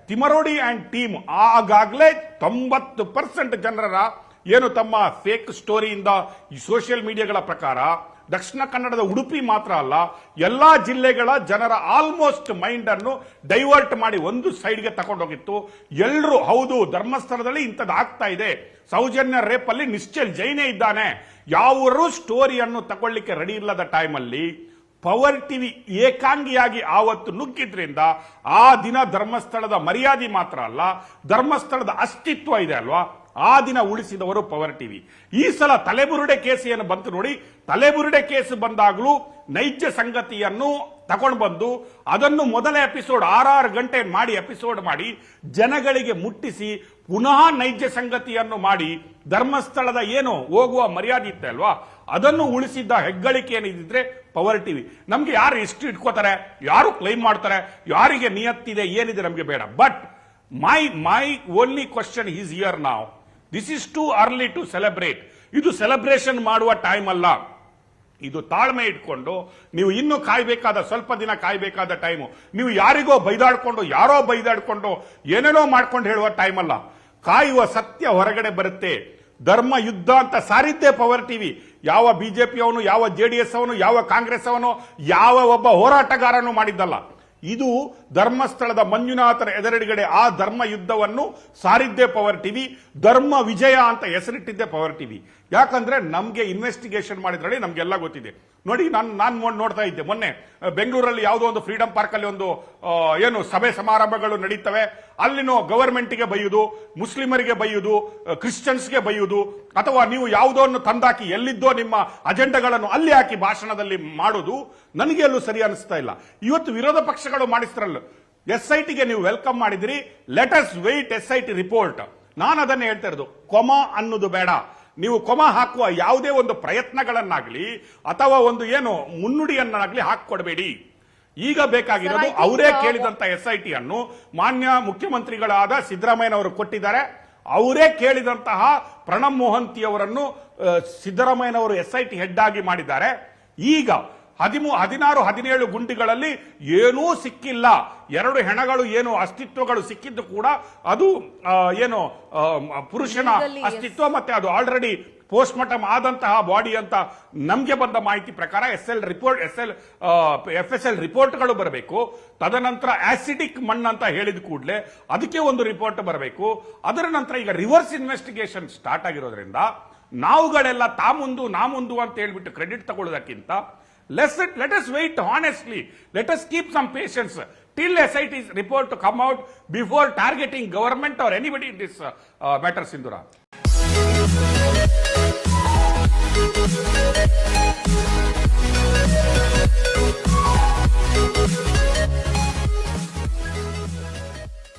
Thimarodi and team ಆಗಾಗಲೇ 90% ಜನರ ಏನು ತಮ್ಮ ಫೇಕ್ ಸ್ಟೋರಿಯಿಂದ ಈ ಸೋಷಿಯಲ್ ಮೀಡಿಯಾಗಳ ಪ್ರಕಾರ ದಕ್ಷಿಣ ಕನ್ನಡದ ಉಡುಪಿ ಮಾತ್ರ ಅಲ್ಲ ಎಲ್ಲಾ ಜಿಲ್ಲೆಗಳ ಜನರ ಆಲ್ಮೋಸ್ಟ್ ಮೈಂಡ್ ಅನ್ನು ಡೈವರ್ಟ್ ಮಾಡಿ ಒಂದು ಸೈಡ್ಗೆ ತಗೊಂಡೋಗಿತ್ತು. ಎಲ್ಲರೂ ಹೌದು ಧರ್ಮಸ್ಥಳದಲ್ಲಿ ಇಂಥದ್ದು ಆಗ್ತಾ ಇದೆ, ಸೌಜನ್ಯ ರೇಪ್ ಅಲ್ಲಿ ನಿಶ್ಚಲ್ ಜೈನೇ ಇದ್ದಾನೆ, ಯಾವರೂ ಸ್ಟೋರಿಯನ್ನು ತಗೊಳ್ಳಿಕ್ಕೆ ರೆಡಿ ಇಲ್ಲದ ಟೈಮಲ್ಲಿ ಪವರ್ ಟಿವಿ ಏಕಾಂಗಿಯಾಗಿ ಆವತ್ತು ನುಗ್ಗಿದ್ರಿಂದ ಆ ದಿನ ಧರ್ಮಸ್ಥಳದ ಮರ್ಯಾದೆ ಮಾತ್ರ ಅಲ್ಲ ಧರ್ಮಸ್ಥಳದ ಅಸ್ತಿತ್ವ ಇದೆ ಅಲ್ವಾ, ಆ ದಿನ ಉಳಿಸಿದವರು ಪವರ್ ಟಿವಿ. ಈ ಸಲ ತಲೆಬುರುಡೆ ಕೇಸ್ ಏನು ಬಂತು ನೋಡಿ, ತಲೆಬುರುಡೆ ಕೇಸ್ ಬಂದಾಗಲೂ ನೈಜ ಸಂಗತಿಯನ್ನು ತಗೊಂಡು ಬಂದು ಅದನ್ನು ಮೊದಲ ಎಪಿಸೋಡ್ 6 ಗಂಟೆ ಮಾಡಿ ಎಪಿಸೋಡ್ ಮಾಡಿ ಜನಗಳಿಗೆ ಮುಟ್ಟಿಸಿ ಪುನಃ ನೈಜ ಸಂಗತಿಯನ್ನು ಮಾಡಿ ಧರ್ಮಸ್ಥಳದ ಏನು ಹೋಗುವ ಮರ್ಯಾದೆ ಇತ್ತೆ ಅಲ್ವಾ ಅದನ್ನು ಉಳಿಸಿದ್ದ ಹೆಗ್ಗಳಿಕೆ ಏನಿದ್ರೆ ಪವರ್ ಟಿವಿ. ನಮ್ಗೆ ಯಾರು ಎಷ್ಟು ಇಟ್ಕೋತಾರೆ, ಯಾರು ಕ್ಲೈಮ್ ಮಾಡ್ತಾರೆ, ಯಾರಿಗೆ ನಿಯತ್ತಿದೆ ಏನಿದೆ ನಮ್ಗೆ ಬೇಡ. But my only question is here ನಾವ್, this is too early to celebrate. ಇದು ಸೆಲೆಬ್ರೇಷನ್ ಮಾಡುವ ಟೈಮ್ ಅಲ್ಲ, ಇದು ತಾಳ್ಮೆ ಇಟ್ಕೊಂಡು ನೀವು ಇನ್ನು ಕಾಯ್ಬೇಕಾದ ಸ್ವಲ್ಪ ದಿನ ಕಾಯ್ಬೇಕಾದ ಟೈಮು. ನೀವು ಯಾರಿಗೋ ಬೈದಾಡ್ಕೊಂಡು ಯಾರೋ ಬೈದಾಡ್ಕೊಂಡು ಏನೇನೋ ಮಾಡ್ಕೊಂಡು ಹೇಳುವ ಟೈಮ್ ಅಲ್ಲ. ಕಾಯುವ ಸತ್ಯ ಹೊರಗಡೆ ಬರುತ್ತೆ. ಧರ್ಮ ಯುದ್ಧ ಅಂತ ಸಾರಿದ್ದೇ ಪವರ್ ಟಿವಿ. ಯಾವ ಬಿಜೆಪಿ ಅವನು, ಯಾವ ಜೆಡಿಎಸ್ ಅವನು, ಯಾವ ಕಾಂಗ್ರೆಸ್ ಅವನು, ಯಾವ ಒಬ್ಬ ಹೋರಾಟಗಾರನು ಮಾಡಿದ್ದಲ್ಲ. ಇದು ಧರ್ಮಸ್ಥಳದ ಮಂಜುನಾಥರ ಎದುರುಗಡೆ ಆ ಧರ್ಮ ಯುದ್ಧವನ್ನು ಸಾರಿದ್ದೇ ಪವರ್ ಟಿವಿ. ಧರ್ಮ ವಿಜಯ ಅಂತ ಹೆಸರಿಟ್ಟಿದ್ದೆ ಪವರ್ ಟಿವಿ. ಯಾಕಂದ್ರೆ ನಮ್ಗೆ ಇನ್ವೆಸ್ಟಿಗೇಷನ್ ಮಾಡಿದ್ರಲ್ಲಿ ನಮ್ಗೆಲ್ಲ ಗೊತ್ತಿದೆ. ನೋಡಿ, ನಾನು ನೋಡ್ತಾ ಇದ್ದೆ ಮೊನ್ನೆ ಬೆಂಗಳೂರಲ್ಲಿ ಯಾವುದೋ ಒಂದು ಫ್ರೀಡಂ ಪಾರ್ಕ್ ಅಲ್ಲಿ ಒಂದು ಏನು ಸಭೆ ಸಮಾರಂಭಗಳು ನಡೀತವೆ. ಅಲ್ಲಿನೋ ಗವರ್ಮೆಂಟ್ಗೆ ಬೈಯುವುದು, ಮುಸ್ಲಿಮರಿಗೆ ಬೈಯುವುದು, ಕ್ರಿಶ್ಚಿಯನ್ಸ್ಗೆ ಬೈಯುವುದು, ಅಥವಾ ನೀವು ಯಾವುದೋ ತಂದಾಕಿ ಎಲ್ಲಿದ್ದೋ ನಿಮ್ಮ ಅಜೆಂಡಾಗಳನ್ನು ಅಲ್ಲಿ ಹಾಕಿ ಭಾಷಣದಲ್ಲಿ ಮಾಡೋದು ನನಗೆ ಎಲ್ಲೂ ಸರಿ ಅನಿಸ್ತಾ ಇಲ್ಲ. ಇವತ್ತು ವಿರೋಧ ಪಕ್ಷಗಳು ಮಾಡಿಸ್ತಾರಲ್ಲ, SITಗೆ ನೀವು ವೆಲ್ಕಮ್ ಮಾಡಿದಿರಿ, let us wait SIT report. ನಾನು ಅದನ್ನೇ ಹೇಳ್ತಾ ಇರೋದು, ಕೊಮ ಅನ್ನೋದು ಬೇಡ. ನೀವು ಕೊಮ ಹಾಕುವ ಯಾವುದೇ ಒಂದು ಪ್ರಯತ್ನಗಳನ್ನಾಗ್ಲಿ ಅಥವಾ ಒಂದು ಏನು ಮುನ್ನುಡಿಯನ್ನಾಗ್ಲಿ ಹಾಕೊಡ್ಬೇಡಿ. ಈಗ ಬೇಕಾಗಿರೋದು ಅವರೇ ಕೇಳಿದಂತ SIT ಅನ್ನು ಮಾನ್ಯ ಮುಖ್ಯಮಂತ್ರಿಗಳಾದ ಸಿದ್ದರಾಮಯ್ಯನವರು ಕೊಟ್ಟಿದ್ದಾರೆ. ಅವರೇ ಕೇಳಿದಂತಹ ಪ್ರಣಬ್ ಮೊಹಂತಿ ಅವರನ್ನು ಸಿದ್ದರಾಮಯ್ಯನವರು SIT ಹೆಡ್ ಆಗಿ ಮಾಡಿದ್ದಾರೆ. ಈಗ 16, 17 ಗುಂಡಿಗಳಲ್ಲಿ ಏನೂ ಸಿಕ್ಕಿಲ್ಲ. 2 ಹೆಣಗಳು ಏನು ಅಸ್ತಿತ್ವಗಳು ಸಿಕ್ಕಿದ್ದು ಕೂಡ ಅದು ಏನು ಪುರುಷನ ಅಸ್ತಿತ್ವ, ಮತ್ತೆ ಅದು ಆಲ್ರೆಡಿ ಪೋಸ್ಟ್ ಮಾರ್ಟಮ್ ಆದಂತಹ ಬಾಡಿ ಅಂತ ನಮ್ಗೆ ಬಂದ ಮಾಹಿತಿ ಪ್ರಕಾರ FSL ರಿಪೋರ್ಟ್ಗಳು ಬರಬೇಕು. ತದನಂತರ ಆಸಿಡಿಕ್ ಮಣ್ಣು ಅಂತ ಹೇಳಿದ ಕೂಡಲೇ ಅದಕ್ಕೆ ಒಂದು ರಿಪೋರ್ಟ್ ಬರಬೇಕು. ಅದರ ನಂತರ ಈಗ ರಿವರ್ಸ್ ಇನ್ವೆಸ್ಟಿಗೇಷನ್ ಸ್ಟಾರ್ಟ್ ಆಗಿರೋದ್ರಿಂದ ನಾವುಗಳೆಲ್ಲ ನಾ ಮುಂದು ಅಂತ ಹೇಳ್ಬಿಟ್ಟು credit ತಗೊಳ್ಳೋದಕ್ಕಿಂತ let us wait honestly. Let us keep some patience till SIT's report to come out before targeting government or anybody in this matter, Sindhura.